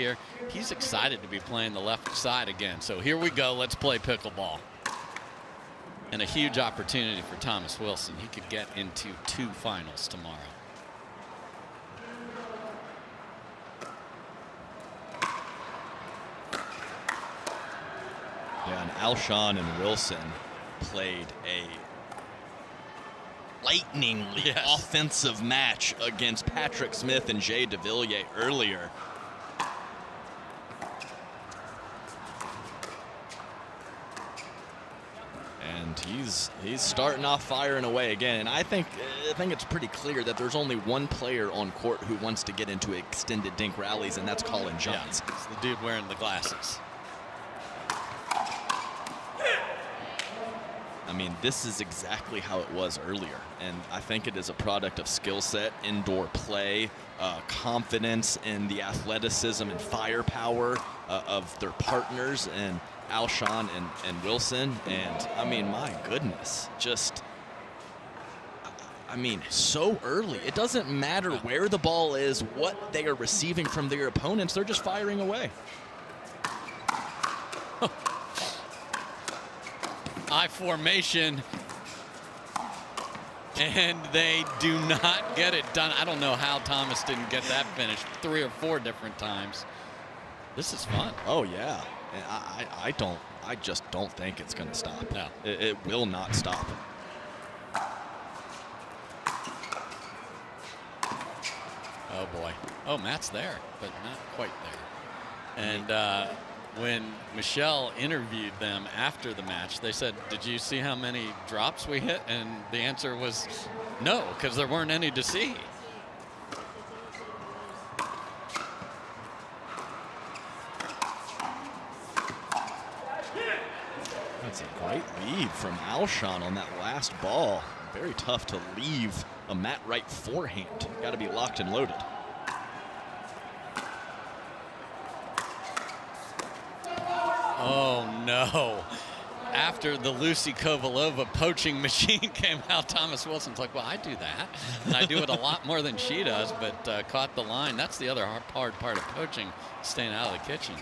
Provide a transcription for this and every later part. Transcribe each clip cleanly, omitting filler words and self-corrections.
here. He's excited to be playing the left side again. So here we go. Let's play pickleball. And a huge opportunity for Thomas Wilson. He could get into 2 finals tomorrow. Yeah, and Alshon and Wilson played a lightningly offensive match against Patrick Smith and Jay DeVilliers earlier. And he's starting off firing away again. And I think it's pretty clear that there's only one player on court who wants to get into extended dink rallies, and that's Colin Johns. Yeah, it's the dude wearing the glasses. I mean, this is exactly how it was earlier, and I think it is a product of skill set, indoor play, confidence in the athleticism and firepower of their partners, and Alshon and Wilson. And I mean, my goodness, just, I mean, so early. It doesn't matter where the ball is, what they are receiving from their opponents, they're just firing away. I formation, and they do not get it done. I don't know how Thomas didn't get that finished 3 or 4 different times. This is fun. Oh yeah, and I just don't think it's going to stop. No, it will not stop. Oh boy. Oh, Matt's there, but not quite there. And when Michelle interviewed them after the match, they said, "Did you see how many drops we hit?" And the answer was no, because there weren't any to see. That's a great lead from Alshon on that last ball. Very tough to leave a Matt Wright forehand. Got to be locked and loaded. Oh no. After the Lucy Kovalova poaching machine came out, Thomas Wilson's like, well, I do that. And I do it a lot more than she does, but caught the line. That's the other hard part of poaching, staying out of the kitchen.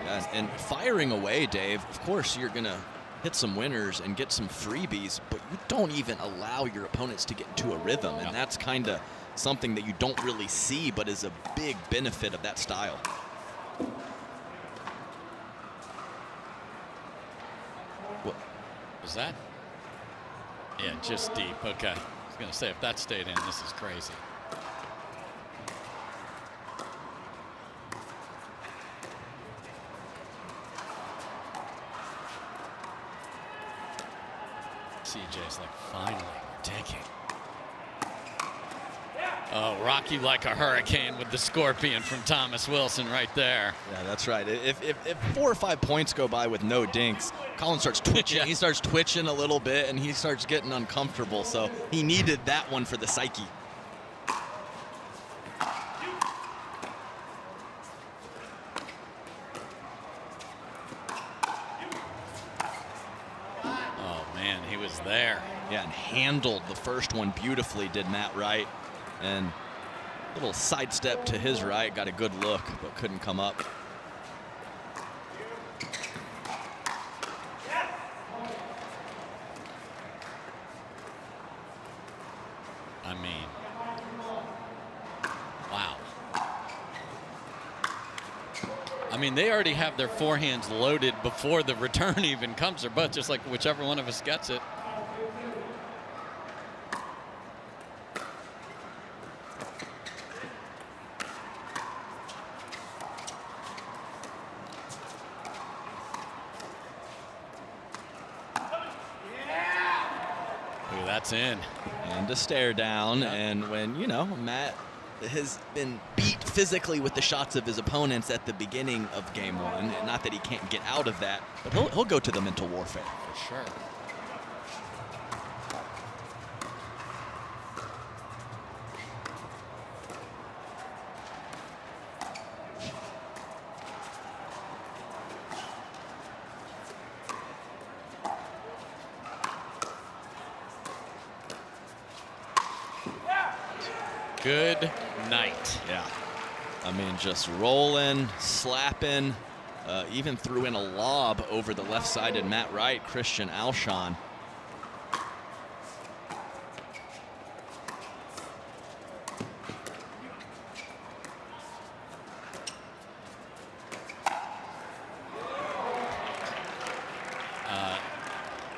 Yeah, and firing away, Dave, of course you're going to hit some winners and get some freebies, but you don't even allow your opponents to get into a rhythm. And that's kind of something that you don't really see, but is a big benefit of that style. What was that? Yeah, just deep. Okay. I was going to say, if that stayed in, this is crazy. CJ's like, finally, we're taking. Oh, rock you like a hurricane with the scorpion from Thomas Wilson right there. Yeah, that's right. If 4 or 5 points go by with no dinks, Colin starts twitching. Yeah. He starts twitching a little bit, and he starts getting uncomfortable. So he needed that one for the psyche. Oh, man, he was there. Yeah, and handled the first one beautifully, did Matt Wright. And a little sidestep to his right, got a good look, but couldn't come up. I mean, wow. I mean, they already have their forehands loaded before the return even comes, or but just like whichever one of us gets it. That's in. And a stare down. Yeah. And when, you know, Matt has been beat physically with the shots of his opponents at the beginning of game 1, and not that he can't get out of that, but he'll go to the mental warfare. For sure. Good night. Yeah. I mean, just rolling, slapping, even threw in a lob over the left-sided Matt Wright, Christian Alshon.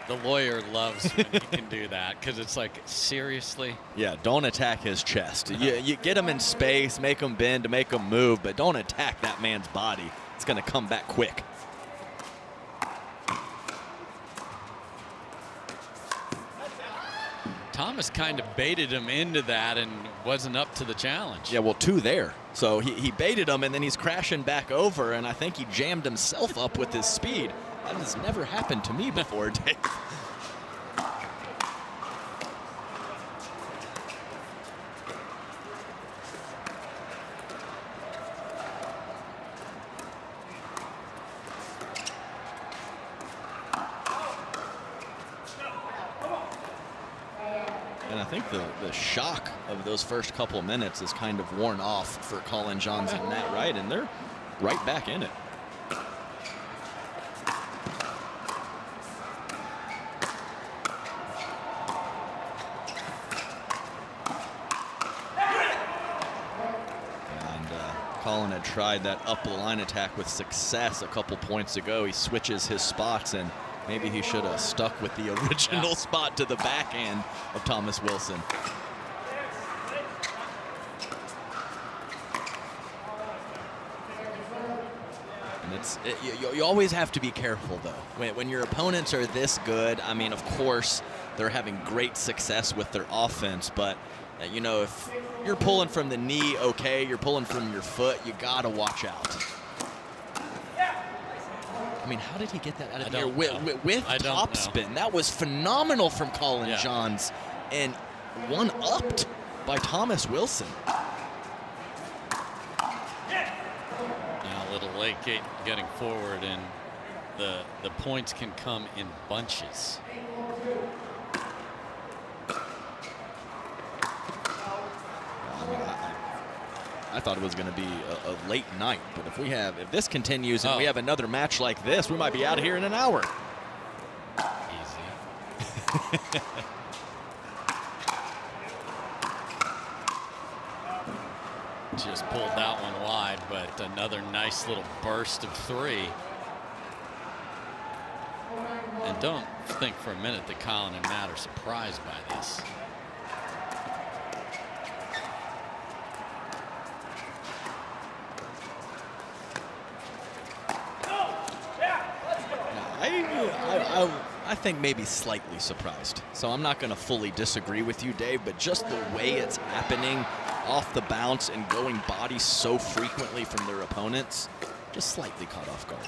The lawyer loves when he can do that, because it's like, seriously? Yeah, don't attack his chest. You get him in space, make him bend to make him move, but don't attack that man's body. It's going to come back quick. Thomas kind of baited him into that and wasn't up to the challenge. Yeah, well, 2 there. So he baited him, and then he's crashing back over, and I think he jammed himself up with his speed. That has never happened to me before, Dave. And I think the shock of those first couple minutes is kind of worn off for Colin Johns and Matt Wright, and they're right back in it. Colin had tried that up the line attack with success a couple points ago. He switches his spots, and maybe he should have stuck with the original spot to the backhand of Thomas Wilson. And you always have to be careful, though. When your opponents are this good, I mean, of course, they're having great success with their offense, but you know, if you're pulling from the knee, okay, you're pulling from your foot, you gotta watch out. I mean, how did he get that out of here with topspin? That was phenomenal from Colin Johns, and one-upped by Thomas Wilson. Now a little late getting forward, and the points can come in bunches. I thought it was going to be a late night, but if this continues and we have another match like this, we might be out of here in an hour. Easy. Just pulled that one wide, but another nice little burst of 3. And don't think for a minute that Colin and Matt are surprised by this. I think maybe slightly surprised. So I'm not going to fully disagree with you, Dave, but just the way it's happening off the bounce and going body so frequently from their opponents, just slightly caught off guard.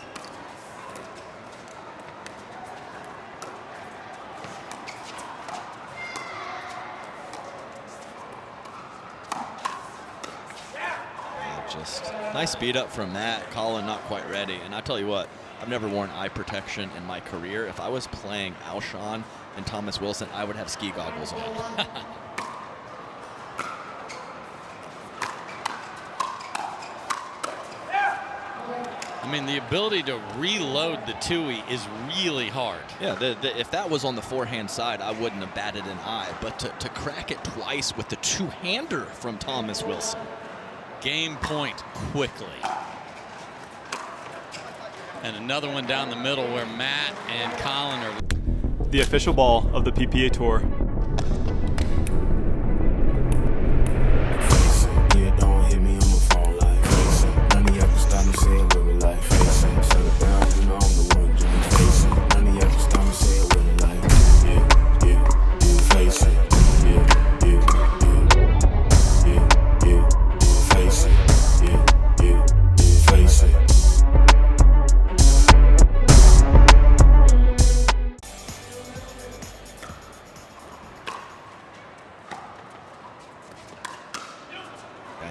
Just nice speed up from that. Colin not quite ready. And I tell you what, I've never worn eye protection in my career. If I was playing Alshon and Thomas Wilson, I would have ski goggles on. I mean, the ability to reload the Tui is really hard. Yeah, if that was on the forehand side, I wouldn't have batted an eye. But to crack it twice with the two-hander from Thomas Wilson. Game point quickly. And another one down the middle where Matt and Colin are. The official ball of the PPA Tour. Yeah, don't hit me on my phone like face it. None of y'all can stop me saying what we like face it. Shut it down, you know I'm the one doing face it. None of y'all can stop me saying what we like. Yeah, face it. Yeah, face it. Yeah, face it.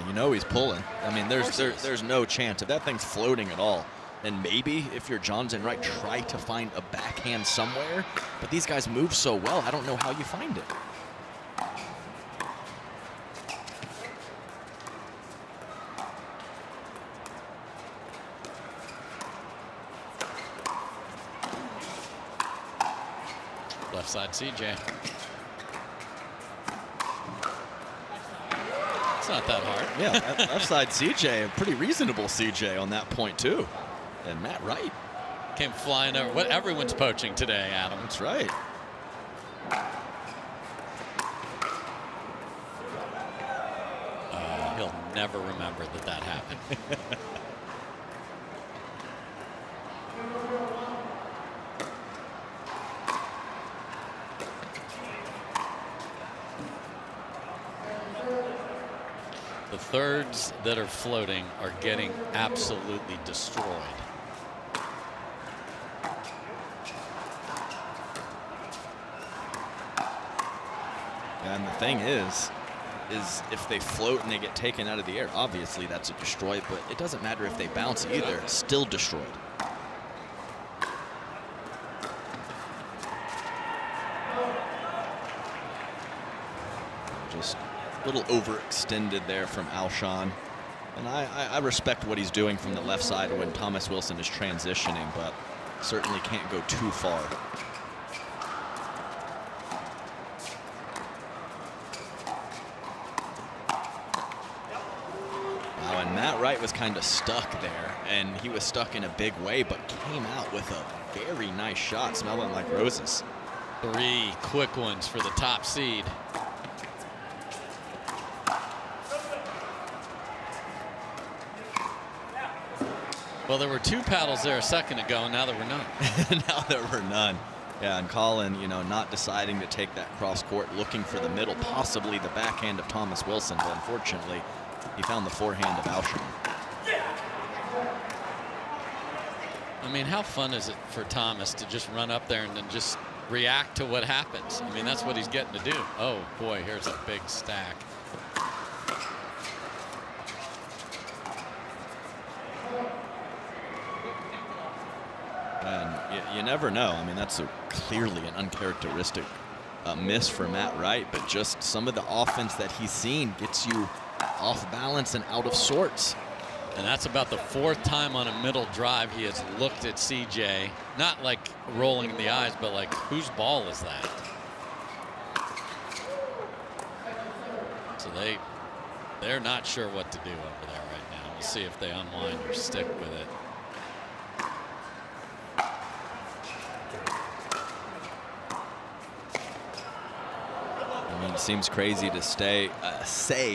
You know he's pulling. I mean, there's no chance. If that thing's floating at all, then maybe if you're Johns and Wright, try to find a backhand somewhere. But these guys move so well, I don't know how you find it. left side CJ. It's not that hard. Yeah, left side CJ, a pretty reasonable CJ on that point too. And Matt Wright came flying over. What everyone's poaching today, Adam. That's right. He'll never remember that happened. The thirds that are floating are getting absolutely destroyed. And the thing is if they float and they get taken out of the air, obviously that's a destroy, but it doesn't matter if they bounce either, still destroyed. Just a little overextended there from Alshon. And I respect what he's doing from the left side when Thomas Wilson is transitioning, but certainly can't go too far. Wow, and Matt Wright was kind of stuck there, and he was stuck in a big way, but came out with a very nice shot, smelling like roses. 3 quick ones for the top seed. Well, there were 2 paddles there a second ago, and now there were none. Now there were none. Yeah, and Colin, you know, not deciding to take that cross court, looking for the middle, possibly the backhand of Thomas Wilson, but unfortunately, he found the forehand of Alshon. I mean, how fun is it for Thomas to just run up there and then just react to what happens? I mean, that's what he's getting to do. Oh, boy, here's a big stack. And you never know. I mean, that's clearly an uncharacteristic miss for Matt Wright, but just some of the offense that he's seen gets you off balance and out of sorts. And that's about the 4th time on a middle drive he has looked at CJ. Not like rolling the eyes, but like, whose ball is that? So they're not sure what to do over there right now. We'll see if they unwind or stick with it. I mean, it seems crazy to say,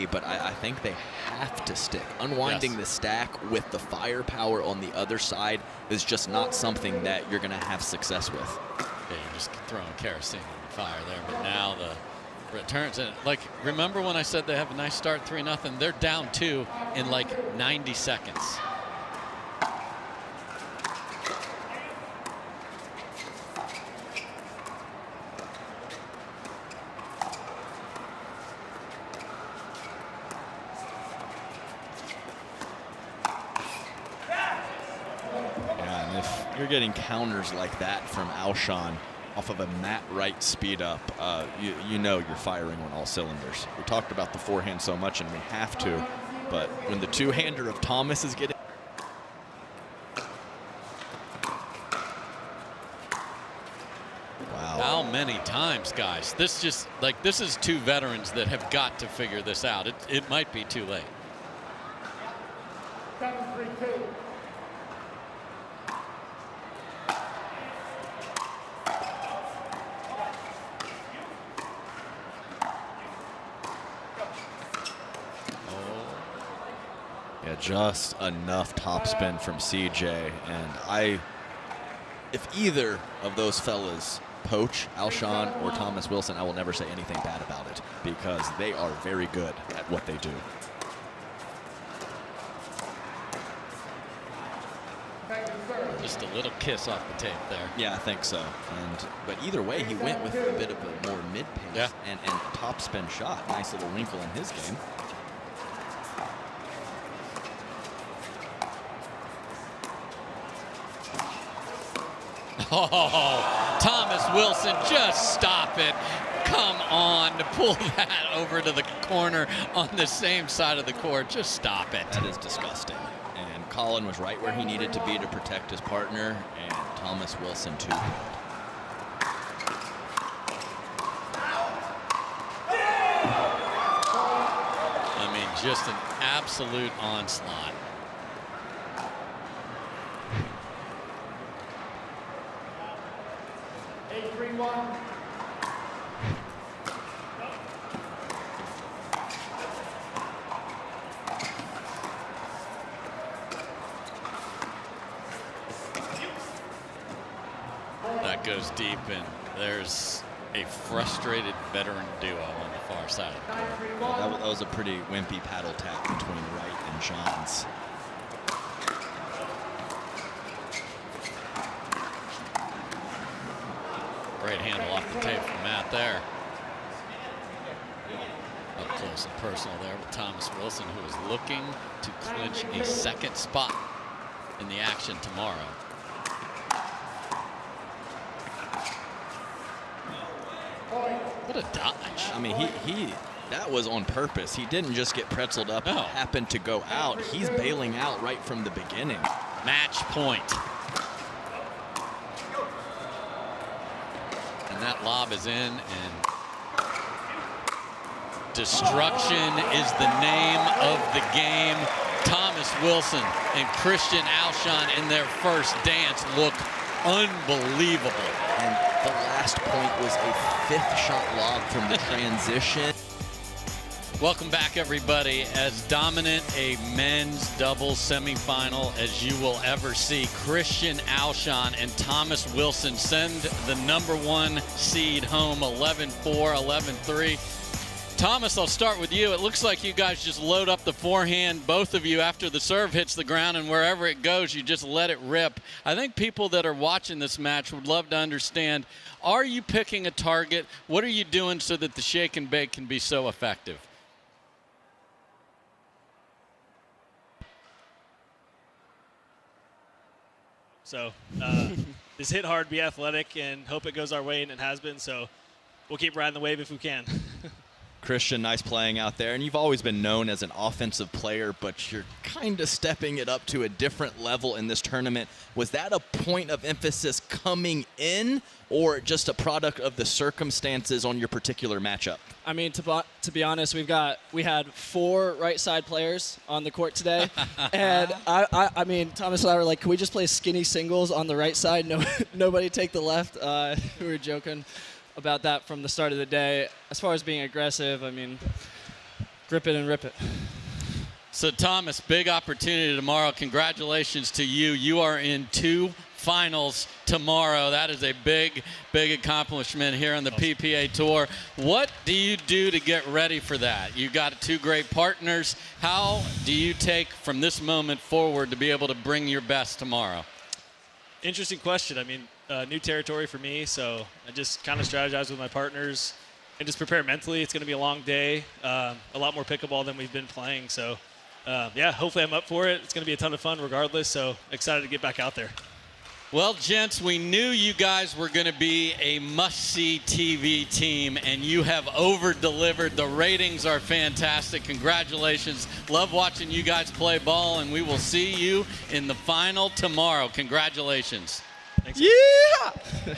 but I think they have to stick. Unwinding the stack with the firepower on the other side is just not something that you're going to have success with. Yeah, you're just throwing kerosene on the fire there, but now the returns. And like, remember when I said they have a nice start, 3-0? They're down 2 in like 90 seconds. You're getting counters like that from Alshon off of a Matt Wright speed up. You know you're firing on all cylinders. We talked about the forehand so much, and we have to, but when the two-hander of Thomas is getting... Wow. How many times, guys? This is 2 veterans that have got to figure this out. It might be too late. 7-3-2. Yeah, just enough topspin from CJ, and if either of those fellas poach Alshon or Thomas Wilson, I will never say anything bad about it because they are very good at what they do. Just a little kiss off the tape there. Yeah, I think so. But either way, he went with a bit of a more mid-pace and topspin shot. Nice little wrinkle in his game. Oh, Thomas Wilson, just stop it. Come on, to pull that over to the corner on the same side of the court. Just stop it. That is disgusting. And Colin was right where he needed to be to protect his partner, and Thomas Wilson too. I mean, just an absolute onslaught. That goes deep, and there's a frustrated veteran duo on the far side of the court. Yeah, that was a pretty wimpy paddle tap between Wright and Johns. Great handle off the tape from Matt there. Up close and personal there with Thomas Wilson, who is looking to clinch a second spot in the action tomorrow. What a dodge. I mean, he that was on purpose. He didn't just get pretzeled up and happened to go out. He's bailing out right from the beginning. Match point. And that lob is in, and destruction is the name of the game. Thomas Wilson and Christian Alshon in their first dance look unbelievable. And the last point was a fifth shot lob from the transition. Welcome back, everybody. As dominant a men's doubles semifinal as you will ever see, Christian Alshon and Thomas Wilson send the #1 seed home 11-4, 11-3. Thomas, I'll start with you. It looks like you guys just load up the forehand, both of you, after the serve hits the ground, and wherever it goes, you just let it rip. I think people that are watching this match would love to understand, are you picking a target? What are you doing so that the shake and bake can be so effective? So just hit hard, be athletic, and hope it goes our way, and it has been. So we'll keep riding the wave if we can. Christian, nice playing out there. And you've always been known as an offensive player, but you're kind of stepping it up to a different level in this tournament. Was that a point of emphasis coming in, or just a product of the circumstances on your particular matchup? I mean, to be honest, we had 4 right side players on the court today, and I mean, Thomas and I were like, can we just play skinny singles on the right side? No, nobody take the left. We were joking about that from the start of the day. As far as being aggressive, I mean, grip it and rip it. So Thomas, big opportunity tomorrow. Congratulations to you. You are in 2 finals tomorrow. That is a big, big accomplishment here on the PPA Tour. What do you do to get ready for that? You got 2 great partners. How do you take from this moment forward to be able to bring your best tomorrow? Interesting question. I mean, new territory for me, so I just kind of strategize with my partners and just prepare mentally. It's going to be a long day, a lot more pickleball than we've been playing. So, yeah, hopefully I'm up for it. It's going to be a ton of fun regardless, so excited to get back out there. Well, gents, we knew you guys were going to be a must-see TV team, and you have over-delivered. The ratings are fantastic. Congratulations. Love watching you guys play ball, and we will see you in the final tomorrow. Congratulations. Thanks. Yeah!